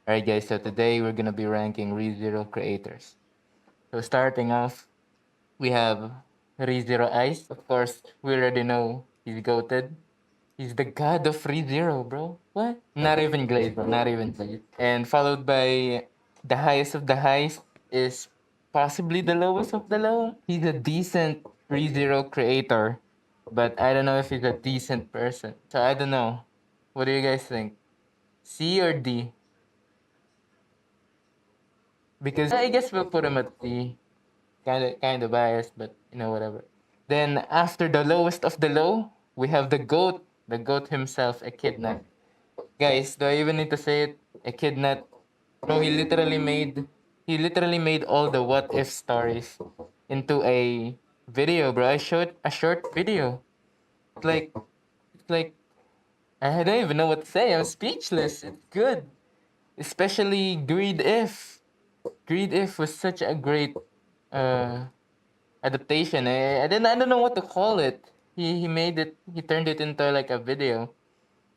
Alright guys, so today we're gonna be ranking ReZero creators. So starting off, we have ReZero Ice. Of course, we already know he's goated. He's the god of ReZero, bro. What? Not even Glaze, bro. Not even Glaze. And followed by the highest of the highest is possibly the lowest of the low. He's a decent ReZero creator, but I don't know if he's a decent person. So I don't know. What do you guys think? C or D? Because I guess we'll put him at the kind of biased, but whatever. Then after the lowest of the low, we have the goat himself, a kidnap. Guys, do I even need to say it? A kidnap. No, he literally made all the what if stories into a video, bro. I showed a short video. It's like it's like I don't even know what to say. I'm speechless. It's good. Especially Greed If. Greed If was such a great uh adaptation. I don't know what to call it. He made it. He turned it into like a video.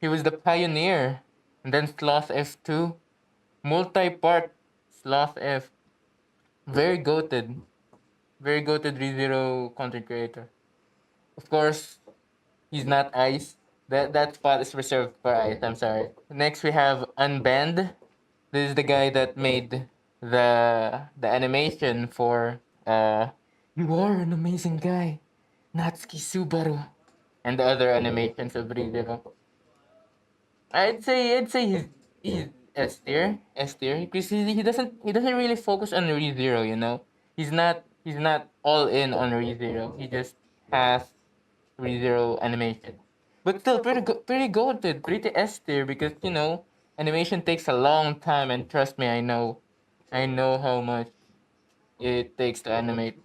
He was the pioneer. And then Sloth F2, multi-part Sloth F. Very goated. Very goated ReZero content creator. Of course, he's not Ice. That spot is reserved for Ice. I'm sorry. Next we have Unbanned. This is the guy that made the animation for You Are an Amazing Guy, Natsuki Subaru, and the other animations of ReZero. I'd say he's S tier because he doesn't really focus on ReZero. He's not all in on ReZero. He just has ReZero animation, but still pretty goated, pretty S tier because animation takes a long time, and trust me, I know how much it takes to animate.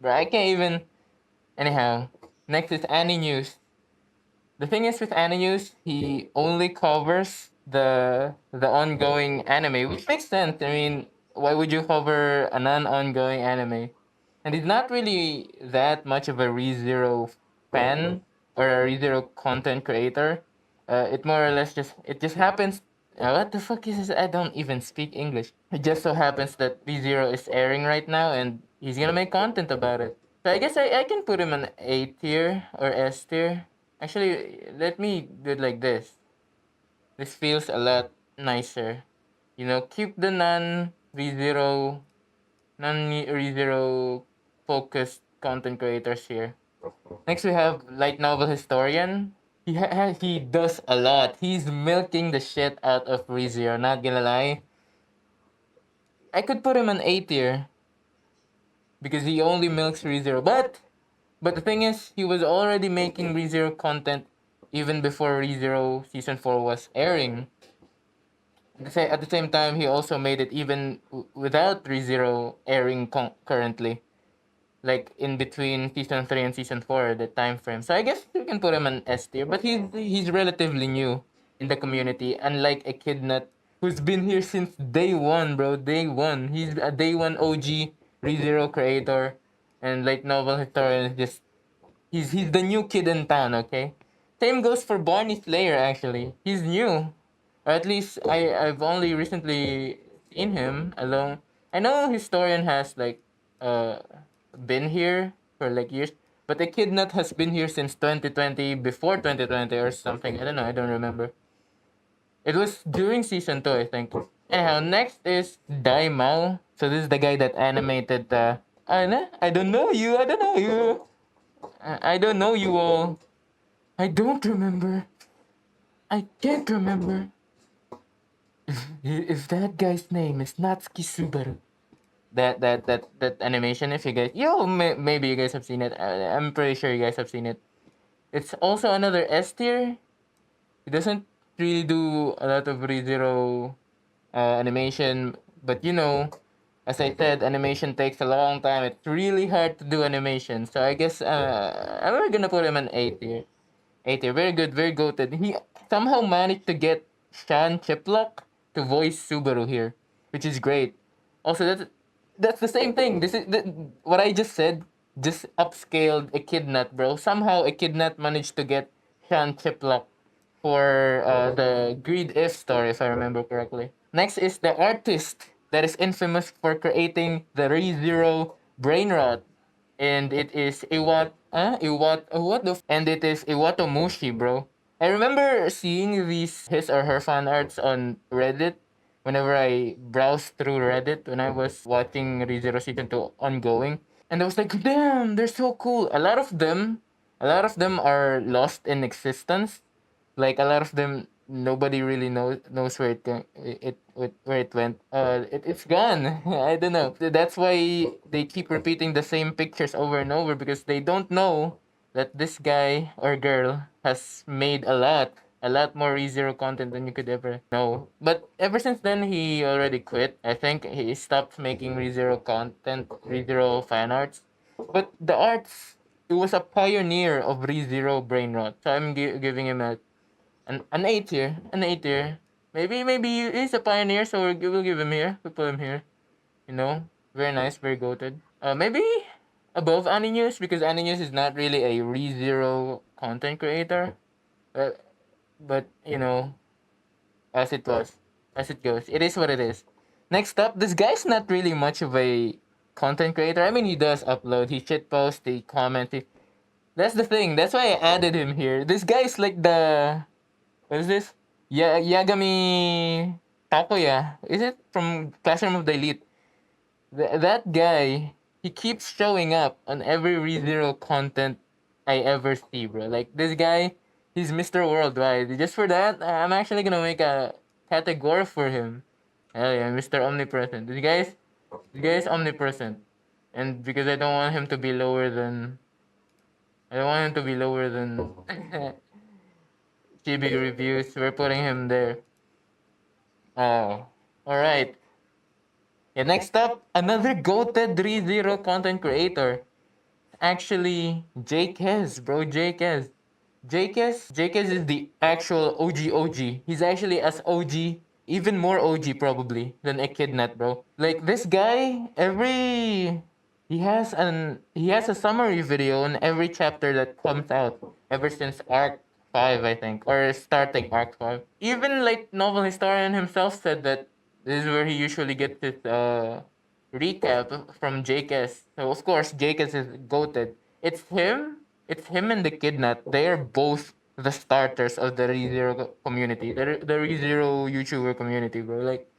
But I can't even. Anyhow, next is Annie News. The thing is with News, he only covers the ongoing anime, which makes sense. I mean, why would you cover a non-ongoing anime? And he's not really that much of a ReZero fan or a ReZero content creator. It more or less just happens. What the fuck is this? I don't even speak English. It just so happens that ReZero is airing right now, and he's gonna make content about it. So I guess I can put him on A tier or S tier. Actually, let me do it like this. This feels a lot nicer. Keep the non-ReZero focused content creators here. Next, we have light novel historian. He does a lot. He's milking the shit out of ReZero. Not gonna lie, I could put him on A tier because he only milks ReZero. But the thing is, he was already making ReZero content even before ReZero Season 4 was airing. At the same time, he also made it even without ReZero airing currently. Like in between Season 3 and Season 4, the time frame. So I guess you can put him on S tier, but he's relatively new in the community, unlike a Kidnut who's been here since day one, bro. Day one. He's a day one OG ReZero creator and like novel historian. He's the new kid in town, okay? Same goes for Barney Slayer actually. He's new. Or at least I've only recently seen him alone. I know Historian has like uh been here for like years, but the Kid Nut has been here since 2020, before 2020 or something. I don't know, I don't remember. It was during season 2, I think. Anyhow, next is Dai Mao. So this is the guy that animated I don't know you, I don't know you. I don't know you all. I don't remember. I can't remember. If that guy's name is Natsuki Subaru. That animation, if you guys, maybe you guys have seen it. I'm pretty sure you guys have seen it. It's also another S tier. It doesn't really do a lot of ReZero animation, but as I said, animation takes a long time. It's really hard to do animation. So I guess I'm gonna put him an A tier. A tier, very good, very goated. He somehow managed to get Shan Chiplock to voice Subaru here, which is great. Also, that's the same thing. This is what I just said. Just upscaled a Kidnut, bro. Somehow a Kidnut managed to get Shan Chiplock for the Greed If story, if I remember correctly. Next is the artist that is infamous for creating the ReZero brain rot. And it is and it is Iwatomushi, bro. I remember seeing his or her fan arts on Reddit whenever I browsed through Reddit when I was watching ReZero Season 2 ongoing. And I was like, damn, they're so cool. A lot of them are lost in existence. Like a lot of them, nobody really knows where where it went. It's gone. I don't know. That's why they keep repeating the same pictures over and over because they don't know that this guy or girl has made a lot more ReZero content than you could ever know. But ever since then, he already quit. I think he stopped making ReZero content, ReZero fan arts. But the arts, it was a pioneer of ReZero brain rot. So I'm giving him an A tier, an A tier. Maybe he's a pioneer, so we'll give him here. We put him here. You know, very nice, very goated. Maybe above Ani News because Ani News is not really a ReZero content creator. But as it was, as it goes, it is what it is. Next up, this guy's not really much of a content creator. I mean, he does upload, he shit posts, he comments. That's the thing. That's why I added him here. This guy's like the what is this? Yeah, Yagami Takoya. Is it from Classroom of the Elite? That guy, he keeps showing up on every ReZero content I ever see, bro. Like this guy, he's Mr. Worldwide. Just for that, I'm actually gonna make a category for him. Hell yeah, Mr. Omnipresent. This guy is omnipresent, and because I don't want him to be lower than Chibi reviews. We're putting him there. Oh, all right. Yeah, next up, another goated 3-0 content creator. Actually, Jake Hez, bro. Jake Hez. Jake Hez is the actual OG. He's actually as OG, even more OG probably than Echidnat, bro. Like this guy, he has a summary video on every chapter that comes out ever since Arc 5, I think, or starting Arc 5. Even like novel historian himself said that this is where he usually gets his recap from JKS. So of course JKS is goated. It's him and the Kidnap. They are both the starters of the ReZero community. The ReZero YouTuber community, bro. Like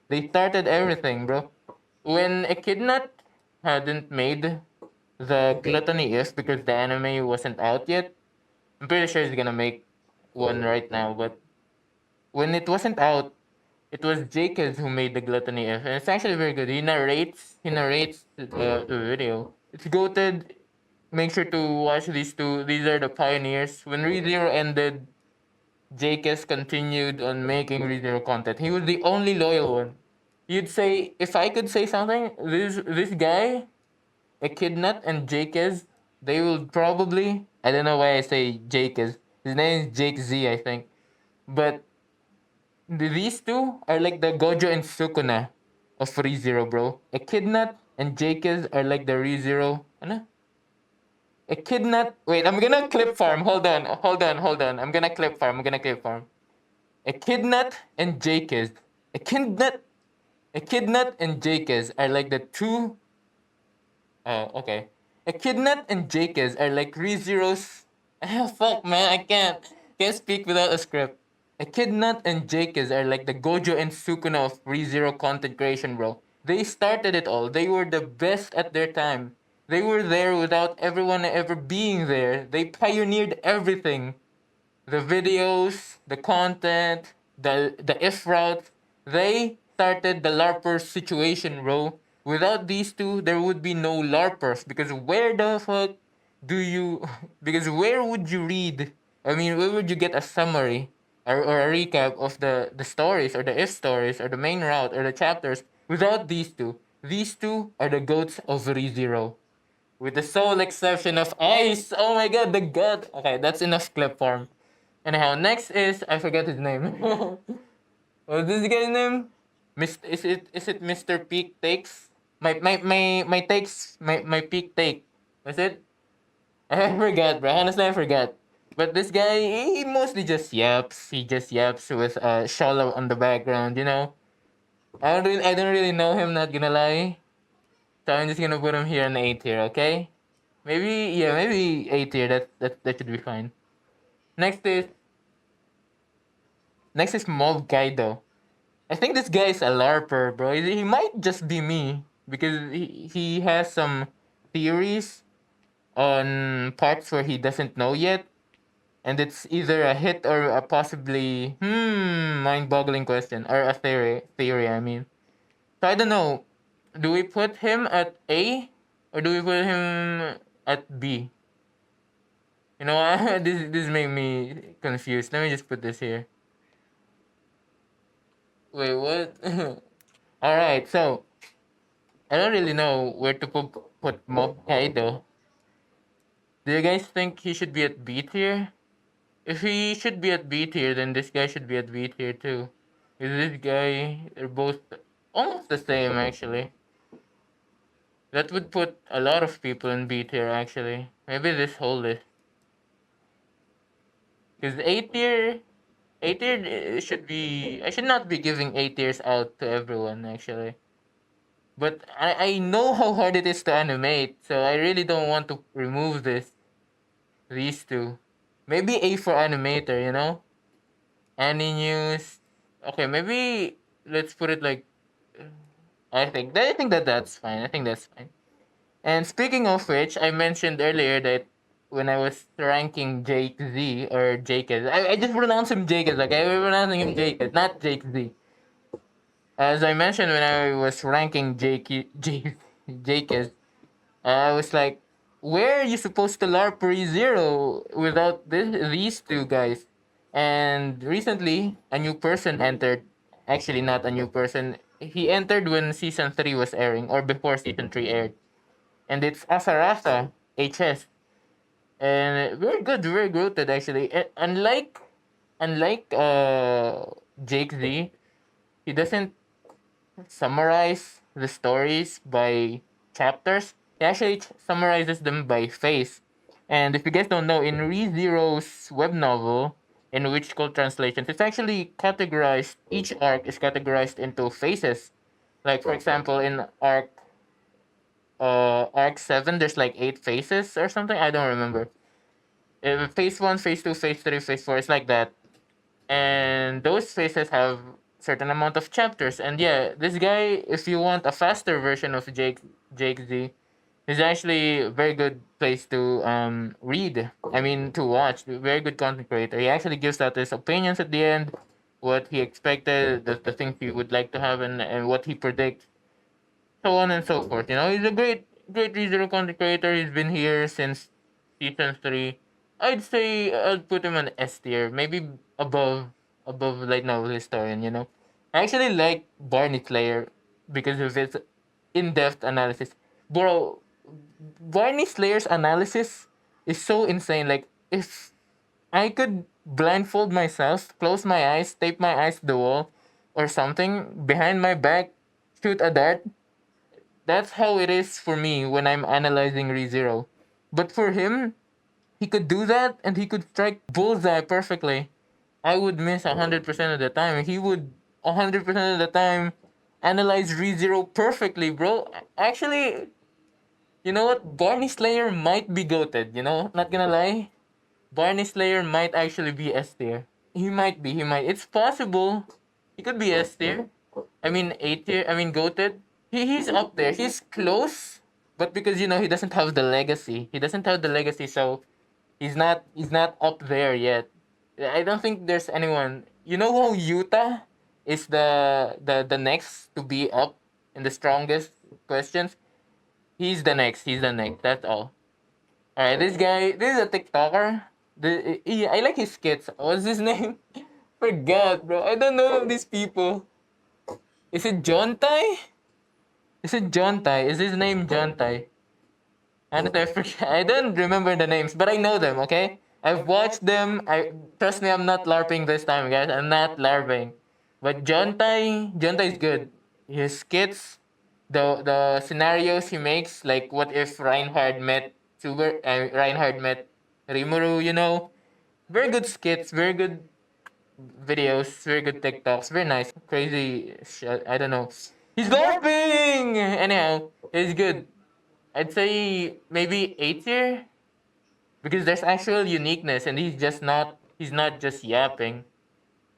they started everything, bro. When Echidnat hadn't made the Gluttony If because the anime wasn't out yet, I'm pretty sure he's gonna make one right now, but when it wasn't out, it was Jacobs who made the Gluttony If, and it's actually very good. He narrates the video. It's goated. Make sure to watch these two. These are the pioneers. When ReZero ended, Jacobs continued on making ReZero content. He was the only loyal one. You'd say if I could say something, this guy, Echidnat and Jacobs, they will probably, I don't know why I say Jacobs. His name is Jake Z, I think. But these two are like the Gojo and Sukuna of ReZero, bro. Echidnat and Jacobs are like the ReZero. Ano? Echidnat. Wait, I'm gonna clip farm. Hold on. I'm gonna clip farm. Echidnat and Jacobs. Echidnat, Echidnat and Jacobs are like the two. Okay. Echidnat and Jacobs are like ReZero's. Fuck, man, I can't speak without a script. Echidnat and Jacobs are like the Gojo and Sukuna of ReZero content creation, bro. They started it all. They were the best at their time. They were there without everyone ever being there. They pioneered everything, the videos, the content, the if route. They started the LARPers situation, bro. Without these two, there would be no LARPers because where the fuck do you? Because where would you read? I mean, where would you get a summary or a recap of the stories or the if stories or the main route or the chapters without these two? These two are the goats of ReZero. With the sole exception of Ice. Oh my god, the god. Okay, that's enough clip form. Anyhow, next is I forget his name. What's this guy's name? Is it Mr. Peak Takes? My takes my peak take. Was it? I forgot, bro. Honestly, I forgot. But this guy, he mostly just yaps. He just yaps with Shala on the background, you know. I don't really know him, not gonna lie. So I'm just gonna put him here in A tier, okay? Maybe yeah, maybe A tier. That should be fine. Next is next is Mob Kaido. I think this guy is a larper, bro. He might just be me because he has some theories on parts where he doesn't know yet, and it's either a hit or a possibly mind-boggling question or a theory. I mean, so I don't know. Do we put him at A or do we put him at B? You know, this made me confused. Let me just put this here. Wait, what? All right, so I don't really know where to put Mob Kaido. Do you guys think he should be at B tier? If he should be at B tier, then this guy should be at B tier too. Is this guy? They're both almost the same actually. That would put a lot of people in B tier actually. Maybe this whole list. Because A tier should be. I should not be giving A tiers out to everyone actually. But I know how hard it is to animate, so I really don't want to remove these two. Maybe A for animator, you know? Any news? Okay, maybe let's put it like I think that that's fine. I think that's fine. And speaking of which, I mentioned earlier that when I was ranking Jake Z or Jake Z, I just pronounce him Jake Z. Like I'm pronouncing him Jake Z, not Jake Z. As I mentioned when I was ranking Jake Z, I was like, where are you supposed to LARP ReZero without these two guys? And recently, a new person entered. Actually, not a new person. He entered when season 3 was airing, or before season 3 aired. And it's Asarasa HS. And very rooted actually. Unlike Jake Z, he doesn't summarize the stories by chapters. He actually summarizes them by phase. And if you guys don't know, in ReZero's web novel, in which called translations, it's actually categorized. Each arc is categorized into phases. Like for example, in arc 7, there's like 8 phases or something. I don't remember. Phase 1, phase 2, phase 3, phase 4. It's like that, and those phases have certain amount of chapters. And yeah, this guy, if you want a faster version of Jake Z, is actually a very good place to read. I mean to watch. Very good content creator. He actually gives out his opinions at the end, what he expected, the things he would like to have, and what he predicts, so on and so forth. You know, he's a great ReZero content creator. He's been here since season 3. I'd say I'd put him on S tier, maybe above Light Novel Historian. You know, I actually like Barney Slayer because of his in-depth analysis, bro. Barney Slayer's analysis is so insane. Like if I could blindfold myself, close my eyes, tape my eyes to the wall, or something behind my back, shoot a dart, that's how it is for me when I'm analyzing ReZero. But for him, he could do that and he could strike bullseye perfectly. I would miss 100% of the time. He would 100% of the time analyze ReZero perfectly, bro. Actually, you know what? Barney Slayer might be goated, you know? Not gonna lie. Barney Slayer might actually be S tier. He might. It's possible. He could be S tier. I mean A tier. I mean goated. He's up there. He's close, but because you know he doesn't have the legacy. He doesn't have the legacy, so he's not up there yet. I don't think there's anyone. You know how Utah is the next to be up in the strongest questions. He's the next. He's the next. That's all. All right, this guy. This is a TikToker. I like his skits. What's his name? Forgot, bro. I don't know these people. Is it John Tai? Is it John Tai? Is his name John Tai? Honestly, I forget. I don't remember the names, but I know them. Okay, I've watched them. I trust me. I'm not larping this time, guys. I'm not larping. But John Tai is good. His skits, the scenarios he makes, like what if Reinhard met Reinhard met Rimuru. You know, very good skits. Very good. videos, very good TikToks, very nice, crazy shit. I don't know. He's LARPing. Anyhow, he's good. I'd say maybe 8 tier because there's actual uniqueness, and he's just not. He's not just yapping.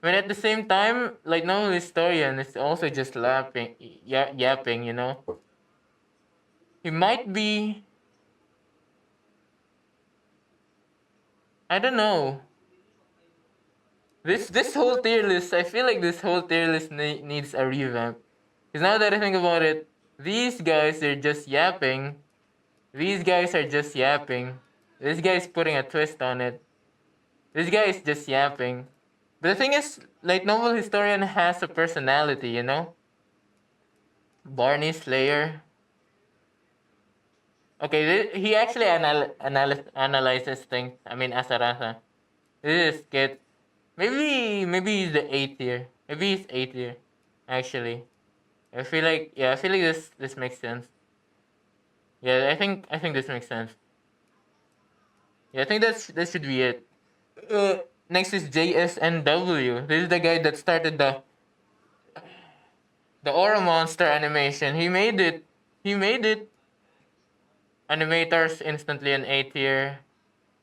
I mean, at the same time, like no historian is also just lapping, yapping. You know, he might be. I don't know. This whole tier list, I feel like this whole tier list needs a revamp. Because now that I think about it, these guys are just yapping. These guys are just yapping. This guy's putting a twist on it. This guy is just yapping. But the thing is, like novel historian has a personality, you know. Barney Slayer. Okay, he actually analyzes things. I mean, Asarasa. This is kid. Maybe he's the 8 tier. Maybe he's 8 tier. Actually, I feel like this makes sense. Yeah, I think this makes sense. Yeah, I think that should be it. Next is JSNW. This is the guy that started the Aura Monster animation. He made it. He made it. Animators instantly an 8 tier.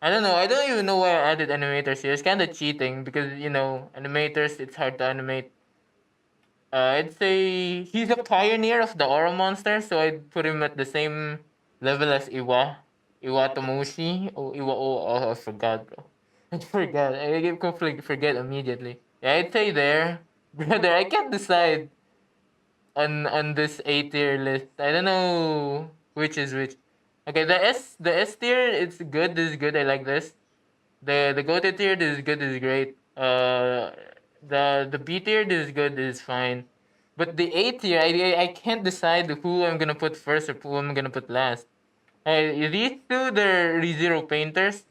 I don't know. I don't even know why I added animators here. It's kind of cheating because you know animators. It's hard to animate. I'd say he's a pioneer of the Aura monster, so I'd put him at the same level as Iwatomoshi. Oh, I forgot, bro. I forgot. I get conflict. Forget immediately. Yeah, I'd say there, brother. I can't decide on this A tier list. I don't know which is which. Okay, the S tier. It's good. This is good. I like this. The goated tier. This is good. This is great. The B tier. This is good. This is fine. But the A tier, I can't decide who I'm gonna put first or who I'm gonna put last. These two, they're ReZero painters,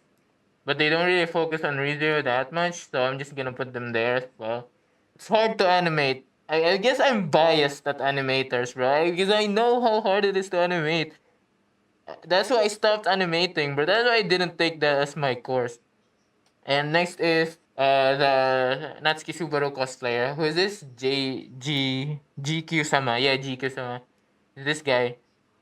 but they don't really focus on ReZero that much, so I'm just gonna put them there as well. It's hard to animate. I guess I'm biased at animators, right? Because I know how hard it is to animate. That's why I stopped animating, but that's why I didn't take that as my course. And next is the Natsuki Subaru cosplayer. Who is this? GQ sama. Yeah, GQ sama. This guy.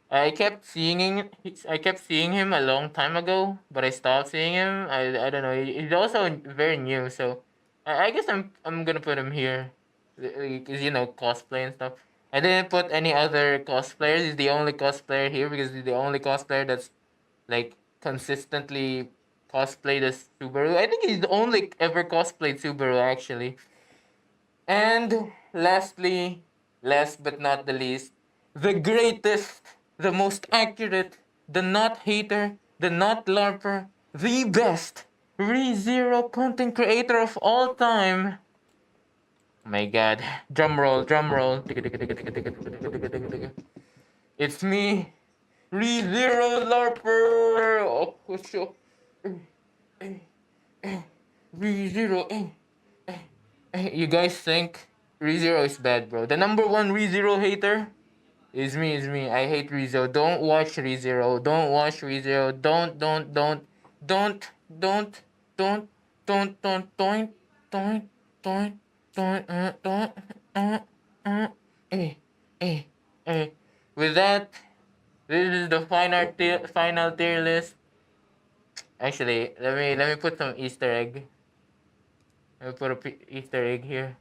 I kept seeing him a long time ago, but I stopped seeing him. I don't know. He's also very new, so I guess I'm gonna put him here, because you know cosplay and stuff. I didn't put any other cosplayers. He's the only cosplayer here because he's the only cosplayer that's like consistently cosplayed as Subaru. I think he's the only ever cosplayed Subaru actually. And lastly, last but not the least, the greatest, the most accurate, the not hater, the not larper, the best ReZero content creator of all time. Oh my god. Drum roll, drum roll. It's me, ReZero LARPer! Oh, sure. ReZero. You guys think ReZero is bad, bro? The number one ReZero hater is me. I hate ReZero. Don't watch ReZero. Don't watch ReZero. Don't, don't, don't, don't, don't, don't, don't, don't, eh, eh, eh. With that, this is the final tier list. Actually, let me put some Easter egg. Let me put a Easter egg here.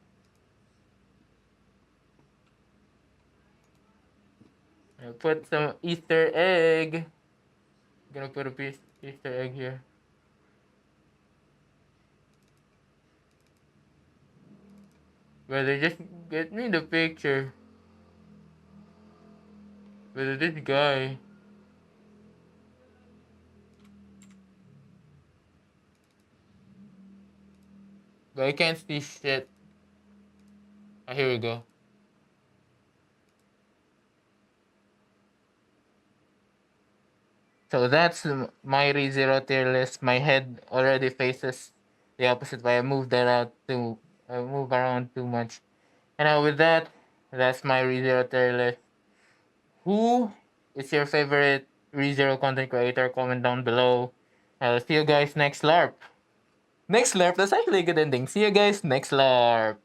I'll put some Easter egg. Gonna put a piece Easter egg here. Brother, just get me the picture. Brother, this guy. But I can't see shit. Ah, here we go. So that's my ReZero tier list. My head already faces the opposite way. I move around too much. And now with that, that's my ReZero tier list. Who is your favorite ReZero content creator? Comment down below. I'll see you guys next LARP. Next LARP. That's actually a good ending. See you guys next LARP.